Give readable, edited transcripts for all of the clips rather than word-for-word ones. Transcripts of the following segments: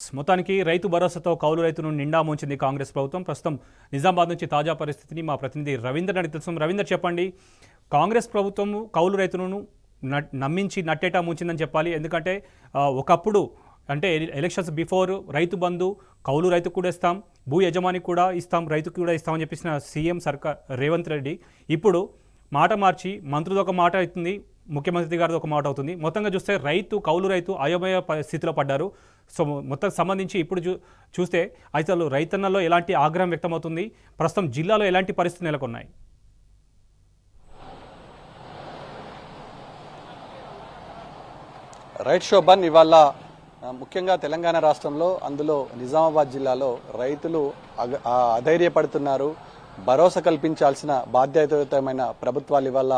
మొత్తానికి రైతు భరోసాతో కౌలు రైతును నిండా ముంచింది కాంగ్రెస్ ప్రభుత్వం. ప్రస్తుతం నిజామాబాద్ నుంచి తాజా పరిస్థితిని మా ప్రతినిధి రవీందర్ అడిగి తెలుసు. రవీందర్, చెప్పండి, కాంగ్రెస్ ప్రభుత్వం కౌలు రైతులను నమ్మించి నట్టేటా ముంచిందని చెప్పాలి. ఎందుకంటే ఒకప్పుడు అంటే ఎలక్షన్స్ బిఫోర్ రైతు బంధు కౌలు రైతుకు కూడా ఇస్తాం, భూ యజమానికి కూడా ఇస్తాం, రైతుకు కూడా ఇస్తామని చెప్పేసిన సీఎం సర్కార్ రేవంత్ రెడ్డి ఇప్పుడు మాట మార్చి మంత్రులు ఒక మాట అవుతుంది, ముఖ్యమంత్రి గారిది ఒక మాట అవుతుంది. మొత్తంగా చూస్తే కౌలు రైతు అయోమయ స్థితిలో పడ్డారు. సో మొత్తం సంబంధించి ఇప్పుడు చూస్తే అసలు రైతన్నలో ఎలాంటి ఆగ్రహం వ్యక్తమవుతుంది, ప్రస్తుతం జిల్లాలో ఎలాంటి పరిస్థితులు నెలకొన్నాయి? రైట్ శోభన్, ఇవాళ ముఖ్యంగా తెలంగాణ రాష్ట్రంలో అందులో నిజామాబాద్ జిల్లాలో రైతులు అధైర్యపడుతున్నారు. భరోసా కల్పించాల్సిన బాధ్యతాయుతమైన ప్రభుత్వాలు ఇవాళ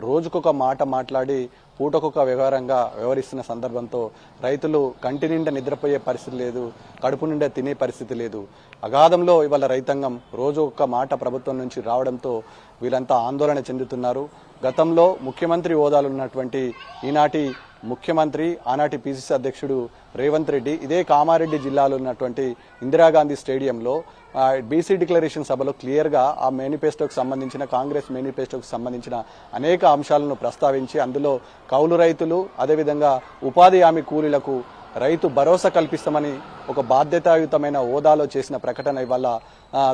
రోజుకొక మాట మాట్లాడి పూటకొక వ్యవహరిస్తున్న సందర్భంతో రైతులు కంటి నిండా నిద్రపోయే పరిస్థితి లేదు, కడుపు నిండా తినే పరిస్థితి లేదు. అగాధంలో ఇవాళ రైతాంగం రోజు ఒక మాట ప్రభుత్వం నుంచి రావడంతో వీళ్ళంతా ఆందోళన చెందుతున్నారు. గతంలో ముఖ్యమంత్రి హోదాలో ఉన్నటువంటి ఈనాటి ముఖ్యమంత్రి ఆనాటి పిసిసి అధ్యక్షుడు రేవంత్ రెడ్డి ఇదే కామారెడ్డి జిల్లాలో ఉన్నటువంటి ఇందిరాగాంధీ స్టేడియంలో బీసీ డిక్లరేషన్ సభలో క్లియర్గా ఆ మేనిఫెస్టోకి సంబంధించిన కాంగ్రెస్ మేనిఫెస్టోకి సంబంధించిన అనేక అంశాలను ప్రస్తావించి అందులో కౌలు రైతులు అదేవిధంగా ఉపాధి హామీ కూలీలకు రైతు భరోసా కల్పిస్తామని ఒక బాధ్యతాయుతమైన హోదాలో చేసిన ప్రకటన ఇవాళ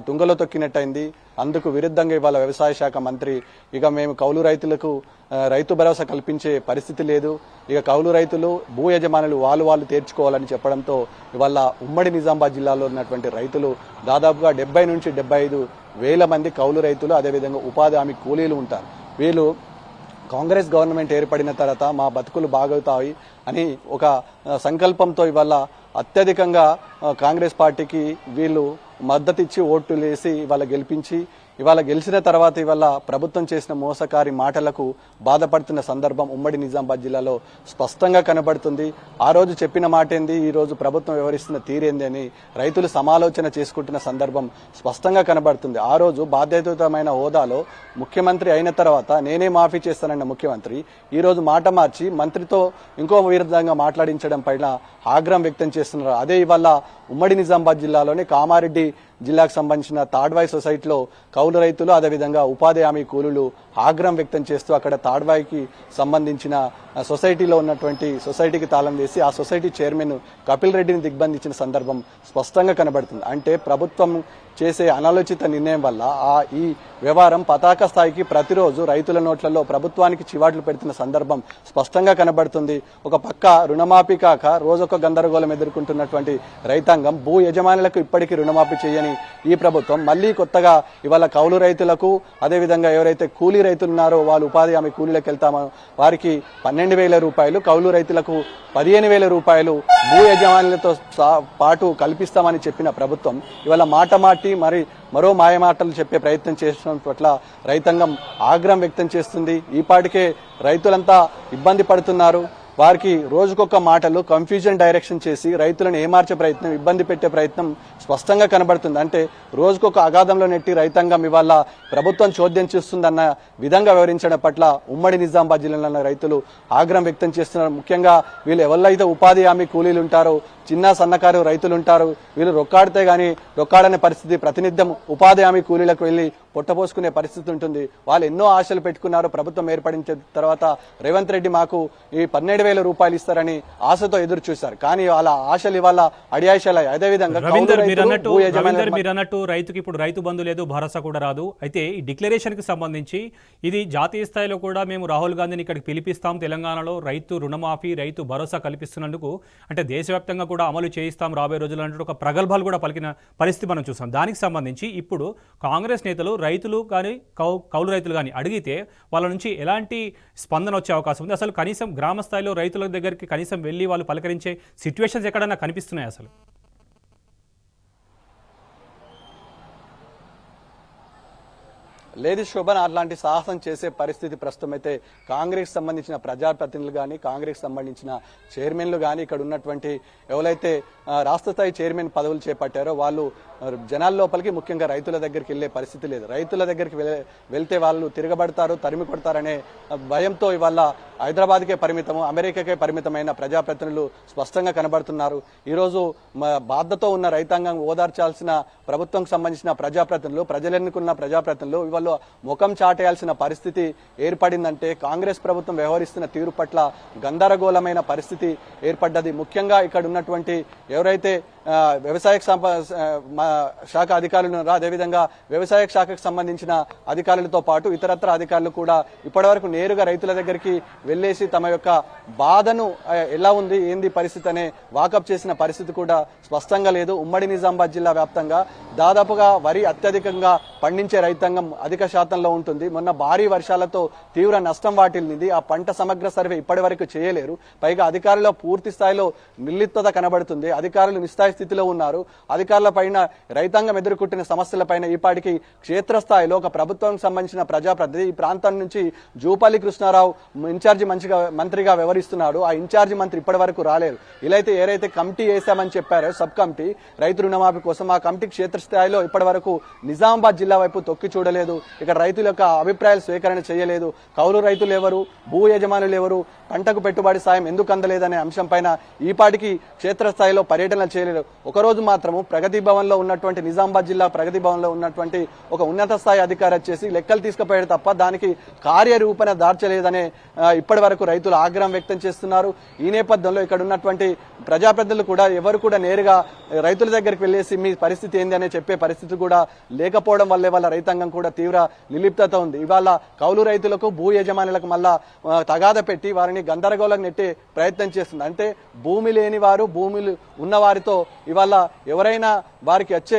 తుంగలో తొక్కినట్టయింది. అందుకు విరుద్ధంగా ఇవాళ వ్యవసాయ శాఖ మంత్రి ఇక మేము కౌలు రైతులకు రైతు భరోసా కల్పించే పరిస్థితి లేదు, ఇక కౌలు రైతులు భూ యజమానులు వాళ్ళు తీర్చుకోవాలని చెప్పడంతో ఇవాళ ఉమ్మడి నిజామాబాద్ జిల్లాలో ఉన్నటువంటి రైతులు దాదాపుగా 70 నుంచి 75 వేల మంది కౌలు రైతులు అదేవిధంగా ఉపాధి హామీ కూలీలు ఉంటారు. వీళ్ళు కాంగ్రెస్ గవర్నమెంట్ ఏర్పడిన తర్వాత మా బతుకులు బాగవుతాయి అని ఒక సంకల్పంతో ఇవాళ అత్యధికంగా కాంగ్రెస్ పార్టీకి వీళ్ళు మద్దతిచ్చి ఓట్లు వేసి ఇవాళ గెలిపించి ఇవాళ గెలిచిన తర్వాత ఇవాళ ప్రభుత్వం చేసిన మోసకారి మాటలకు బాధపడుతున్న సందర్భం ఉమ్మడి నిజామాబాద్ జిల్లాలో స్పష్టంగా కనబడుతుంది. ఆ రోజు చెప్పిన మాట ఏంది, ఈ రోజు ప్రభుత్వం వ్యవహరిస్తున్న తీరేంది అని రైతులు సమాలోచన చేసుకుంటున్న సందర్భం స్పష్టంగా కనబడుతుంది. ఆ రోజు బాధ్యతాయుతమైన హోదాలో ముఖ్యమంత్రి అయిన తర్వాత నేనే మాఫీ చేస్తానన్న ముఖ్యమంత్రి ఈ రోజు మాట మార్చి మంత్రితో ఇంకో విరుద్ధంగా మాట్లాడించడం పైన ఆగ్రహం వ్యక్తం చేస్తున్నారు. అదే ఇవాళ ఉమ్మడి నిజామాబాద్ జిల్లాలోని కామారెడ్డి జిల్లాకు సంబంధించిన తాడ్వాయి సొసైటీలో కౌలు రైతులు అదేవిధంగా ఉపాధి హామీ కూలీలు ఆగ్రహం వ్యక్తం చేస్తూ అక్కడ తాడ్వాయికి సంబంధించిన సొసైటీలో ఉన్నటువంటి సొసైటీకి తాళం వేసి ఆ సొసైటీ చైర్మన్ కపిల్ రెడ్డిని దిగ్బంధించిన సందర్భం స్పష్టంగా కనబడుతుంది. అంటే ప్రభుత్వం చేసే అనాలోచిత నిర్ణయం వల్ల ఈ వ్యవహారం పతాక స్థాయికి ప్రతిరోజు రైతుల నోట్లలో ప్రభుత్వానికి చివాట్లు పెడుతున్న సందర్భం స్పష్టంగా కనబడుతుంది. ఒక పక్క రుణమాఫీ కాక రోజొక గందరగోళం ఎదుర్కొంటున్నటువంటి రైతాంగం, భూ యజమానులకు ఇప్పటికీ రుణమాఫీ చేయని ఈ ప్రభుత్వం మళ్లీ కొత్తగా ఇవాళ కౌలు రైతులకు అదేవిధంగా ఎవరైతే కూలీ రైతులు ఉన్నారో వాళ్ళు ఉపాధి హామీ కూలీలకు వెళ్తామో వారికి 12,000 రూపాయలు, కౌలు రైతులకు 15,000 రూపాయలు భూ యజమానులతో పాటు కల్పిస్తామని చెప్పిన ప్రభుత్వం ఇవాళ మాట మాటి మరో మాయమాటలు చెప్పే ప్రయత్నం చేసిన పట్ల రైతాంగం ఆగ్రహం వ్యక్తం చేస్తుంది. ఈపాటికే రైతులంతా ఇబ్బంది పడుతున్నారు. వారికి రోజుకొక మాటలు కన్ఫ్యూజన్ డైరెక్షన్ చేసి రైతులను ఏమార్చే ప్రయత్నం, ఇబ్బంది పెట్టే ప్రయత్నం స్పష్టంగా కనబడుతుంది. అంటే రోజుకొక అగాధంలో నెట్టి రైతాంగం ఇవాళ ప్రభుత్వం చోద్యం చేస్తుందన్న విధంగా వివరించడం పట్ల ఉమ్మడి నిజామాబాద్ జిల్లాలో రైతులు ఆగ్రహం వ్యక్తం చేస్తున్నారు. ముఖ్యంగా వీళ్ళు ఎవరైతే ఉపాధి హామీ కూలీలు ఉంటారో, చిన్న సన్నకారు రైతులు ఉంటారు, వీళ్ళు రొక్కాడితే గానీ రొక్కాడనే పరిస్థితి, ప్రతినిత్యం ఉపాధి హామీ కూలీలకు వెళ్లి పొట్టపోసుకునే పరిస్థితి ఉంటుంది. వాళ్ళు ఎన్నో ఆశలు పెట్టుకున్నారు. ప్రభుత్వం ఏర్పడిన తర్వాత రేవంత్ రెడ్డి మాకు ఈ 12,000 రూపాయలు ఇస్తారని ఆశతో ఎదురు చూశారు. కానీ వాళ్ళ ఆశలు ఇవాళ అడియాశలు. అదేవిధంగా మీరు అన్నట్టు రైతుకి ఇప్పుడు రైతు బంధు లేదు, భరోసా కూడా రాదు. అయితే ఈ డిక్లరేషన్ కి సంబంధించి ఇది జాతీయ స్థాయిలో కూడా మేము రాహుల్ గాంధీని ఇక్కడికి పిలిపిస్తాం, తెలంగాణలో రైతు రుణమాఫీ రైతు భరోసా కల్పిస్తున్నందుకు అంటే దేశవ్యాప్తంగా కూడా అమలు చేయిస్తాం రాబోయే రోజులు అంటూ ఒక ప్రగల్భాలు కూడా పలికిన పరిస్థితి మనం చూసాం. దానికి సంబంధించి ఇప్పుడు కాంగ్రెస్ నేతలు రైతులు కానీ కౌలు రైతులు కానీ అడిగితే వాళ్ళ నుంచి ఎలాంటి స్పందన వచ్చే అవకాశం ఉంది? అసలు కనీసం గ్రామ స్థాయిలో రైతుల దగ్గరికి కనీసం వెళ్ళి వాళ్ళు పలకరించే సిచ్యువేషన్స్ ఎక్కడన్నా కనిపిస్తున్నాయి అసలు? లేదు శోభన్, అట్లాంటి సాహసం చేసే పరిస్థితి ప్రస్తుతం అయితే కాంగ్రెస్ సంబంధించిన ప్రజాప్రతినిధులు కానీ కాంగ్రెస్ సంబంధించిన చైర్మన్లు కానీ ఇక్కడ ఉన్నటువంటి ఎవరైతే రాష్ట్ర స్థాయి చైర్మన్ పదవులు చేపట్టారో వాళ్ళు జనాల లోపలికి ముఖ్యంగా రైతుల దగ్గరికి వెళ్లే పరిస్థితి లేదు. రైతుల దగ్గరికి వెళ్తే వాళ్ళు తిరగబడతారు, తరిమి కొడతారనే భయంతో ఇవాళ హైదరాబాద్కే పరిమితము, అమెరికాకే పరిమితమైన ప్రజాప్రతినిధులు స్పష్టంగా కనబడుతున్నారు. ఈరోజు బాధతో ఉన్న రైతాంగం ఓదార్చాల్సిన ప్రభుత్వం సంబంధించిన ప్రజాప్రతినిధులు, ప్రజలెన్నుకున్న ప్రజాప్రతినిధులు ఇవాళ ముఖం చాటేయాల్సిన పరిస్థితి ఏర్పడిందంటే కాంగ్రెస్ ప్రభుత్వం వ్యవహరిస్తున్న తీరు పట్ల గందరగోళమైన పరిస్థితి ఏర్పడ్డది. ముఖ్యంగా ఇక్కడ ఉన్నటువంటి ఎవరైతే వ్యవసాయ శాఖ అధికారులు ఉన్నారో అదేవిధంగా వ్యవసాయ శాఖకు సంబంధించిన అధికారులతో పాటు ఇతరత్ర అధికారులు కూడా ఇప్పటివరకు నేరుగా రైతుల దగ్గరికి వెళ్లేసి తమ యొక్క బాధను ఎలా ఉంది ఏంది పరిస్థితి అనే వాకప్ చేసిన పరిస్థితి కూడా స్పష్టంగా లేదు. ఉమ్మడి నిజామాబాద్ జిల్లా వ్యాప్తంగా దాదాపుగా వరి అత్యధికంగా పండించే రైతాంగం అధిక శాతంలో ఉంటుంది. మొన్న భారీ వర్షాలతో తీవ్ర నష్టం వాటిల్లింది. ఆ పంట సమగ్ర సర్వే ఇప్పటి వరకు చేయలేరు. పైగా అధికారుల పూర్తి స్థాయిలో నిర్లిప్తత కనబడుతుంది. అధికారులు నిస్స్థాయి స్థితిలో ఉన్నారు. అధికారుల పైన రైతాంగం ఎదుర్కొంటున్న సమస్యలపైన ఈపాటికి క్షేత్రస్థాయిలో ఒక ప్రభుత్వానికి సంబంధించిన ప్రజాప్రతినిధి ఈ ప్రాంతం నుంచి జూపల్లి కృష్ణారావు ఇన్ఛార్జి మంత్రిగా వ్యవహరిస్తున్నాడు. ఆ ఇన్ఛార్జి మంత్రి ఇప్పటి వరకు రాలేరు. ఇలా ఏదైతే కమిటీ వేశామని చెప్పారో సబ్ కమిటీ రైతు రుణమాఫీ కోసం, ఆ కమిటీ క్షేత్రస్థాయిలో ఇప్పటి వరకు నిజామాబాద్ జిల్లా వైపు తొక్కి చూడలేదు. ఇక్కడ రైతుల యొక్క అభిప్రాయాలు స్వీకరణ చేయలేదు. కౌలు రైతులు ఎవరు, భూ యజమానులు ఎవరు, పంటకు పెట్టుబడి సాయం ఎందుకు అందలేదనే అంశం పైన ఈపాటికి క్షేత్రస్థాయిలో పర్యటనలు చేయలేదు. ఒకరోజు మాత్రము ప్రగతి భవన్ లో ఉన్నటువంటి నిజామాబాద్ జిల్లా ప్రగతి భవన్ లో ఉన్నటువంటి ఒక ఉన్నత స్థాయి అధికారి వచ్చేసి లెక్కలు తీసుకుపోయాడు తప్ప దానికి కార్యరూపణ దార్చలేదనే ఇప్పటి వరకు రైతులు ఆగ్రహం వ్యక్తం చేస్తున్నారు. ఈ నేపథ్యంలో ఇక్కడ ఉన్నటువంటి ప్రజాప్రతినిధులు కూడా ఎవరు కూడా నేరుగా రైతుల దగ్గరికి వెళ్లేసి మీ పరిస్థితి ఏంది అనే చెప్పే పరిస్థితి కూడా లేకపోవడం వల్లే వాళ్ళ రైతాంగం కూడా తీవ్ర నిర్లిప్తత ఉంది. ఇవాళ కౌలు రైతులకు భూ యజమానులకు మళ్ళా తగాద పెట్టి వారిని గందరగోళం నెట్టే ప్రయత్నం చేస్తుంది. అంటే భూమి లేని వారు భూములు ఉన్నవారితో ఇవాళ ఎవరైనా వారికి వచ్చే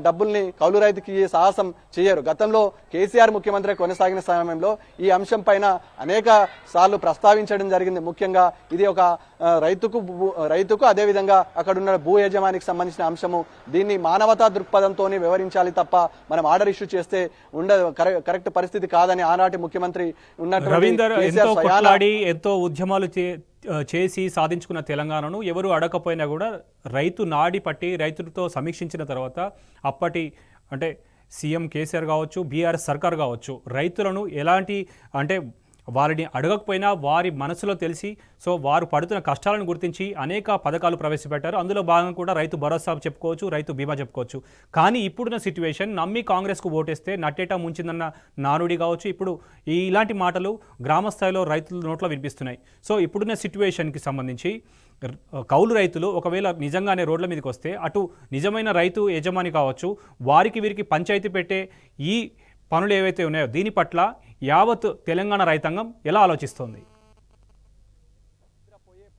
డబ్బుల్ని కౌలు రైతుకి సాహసం చేయరు. గతంలో కేసీఆర్ ముఖ్యమంత్రి కొనసాగిన సమయంలో ఈ అంశం పైన అనేక సార్లు ప్రస్తావించడం జరిగింది. ముఖ్యంగా ఇది ఒక రైతుకు అదేవిధంగా అక్కడ ఉన్న భూ యజమానికి సంబంధించిన అంశము. దీన్ని మానవతా దృక్పథంతోనే వ్యవహరించాలి తప్ప మనం ఆర్డర్ ఇష్యూ చేస్తే కరెక్ట్ పరిస్థితి కాదని ఆనాటి ముఖ్యమంత్రి రవీందర్ ఎంతో ఉద్యమాలు చేసి సాధించుకున్న తెలంగాణను ఎవరు అడగకపోయినా కూడా రైతు నాడి పట్టి రైతులతో సమీక్షించిన తర్వాత అప్పటి అంటే సీఎం కేసీఆర్ కావచ్చు, బీఆర్ఎస్ సర్కార్ కావచ్చు, రైతులను ఎలాంటి అంటే వారిని అడగకపోయినా వారి మనసులో తెలిసి సో వారు పడుతున్న కష్టాలను గుర్తించి అనేక పథకాలు ప్రవేశపెట్టారు. అందులో భాగంగా కూడా రైతు భరోసా చెప్పుకోవచ్చు, రైతు బీమా చెప్పుకోవచ్చు. కానీ ఇప్పుడున్న సిచ్యువేషన్ నమ్మి కాంగ్రెస్కు ఓటేస్తే నట్టేటా ముంచిందన్న నానుడి కావచ్చు. ఇప్పుడు ఇలాంటి మాటలు గ్రామ స్థాయిలో రైతుల నోట్లో వినిపిస్తున్నాయి. సో ఇప్పుడున్న సిచ్యువేషన్కి సంబంధించి కౌలు రైతులు ఒకవేళ నిజంగానే రోడ్ల మీదకి వస్తే అటు నిజమైన రైతు యజమాని కావచ్చు, వారికి వీరికి పంచాయతీ పెట్టే ఈ పనులు ఏవైతే ఉన్నాయో దీని పట్ల యావత్ తెలంగాణ రైతాంగం ఎలా ఆలోచిస్తోంది?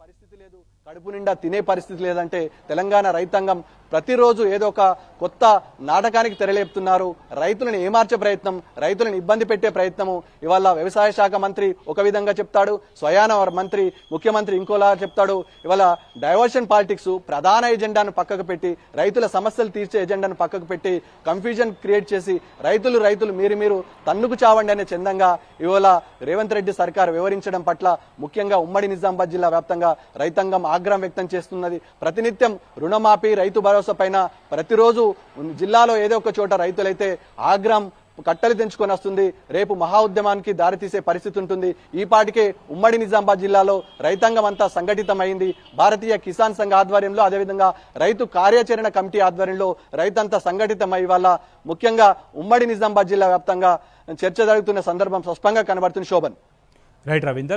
పరిస్థితి లేదు, కడుపు నిండా తినే పరిస్థితి లేదంటే తెలంగాణ రైతాంగం ప్రతిరోజు ఏదో ఒక కొత్త నాటకానికి తెరలేపుతున్నారు. రైతులను ఏమార్చే ప్రయత్నం, రైతులను ఇబ్బంది పెట్టే ప్రయత్నము. ఇవాళ వ్యవసాయ శాఖ మంత్రి ఒక విధంగా చెప్తాడు, స్వయాన మంత్రి ముఖ్యమంత్రి ఇంకోలా చెప్తాడు. ఇవాళ డైవర్షన్ పాలిటిక్స్ ప్రధాన ఎజెండాను పక్కకు పెట్టి రైతుల సమస్యలు తీర్చే ఎజెండాను పక్కకు పెట్టి కన్ఫ్యూజన్ క్రియేట్ చేసి రైతులు మీరు తన్నుకు చావండి అనే చందంగా ఇవాళ రేవంత్ రెడ్డి సర్కార్ వివరించడం పట్ల ముఖ్యంగా ఉమ్మడి నిజామాబాద్ జిల్లా వ్యాప్తంగా రైతాంగం ఆగ్రహం వ్యక్తం చేస్తున్నది. ప్రతినిత్యం రుణమాఫీ, రైతు భరోసా పైన ప్రతిరోజు జిల్లాలో ఏదో ఒక చోట రైతులైతే ఆగ్రహం కట్టలు తెంచుకొని వస్తుంది. రేపు మహా ఉద్యమానికి దారితీసే పరిస్థితి ఉంటుంది. ఈ పాటికే ఉమ్మడి నిజామాబాద్ జిల్లాలో రైతాంగం అంతా సంఘటితమైంది. భారతీయ కిసాన్ సంఘ ఆధ్వర్యంలో అదేవిధంగా రైతు కార్యాచరణ కమిటీ ఆధ్వర్యంలో రైతంతా సంఘటితమై వల్ల ముఖ్యంగా ఉమ్మడి నిజామాబాద్ జిల్లా వ్యాప్తంగా చర్చ జరుగుతున్న సందర్భం స్పష్టంగా కనబడుతుంది. శోభన్. రైట్ రవీందర్.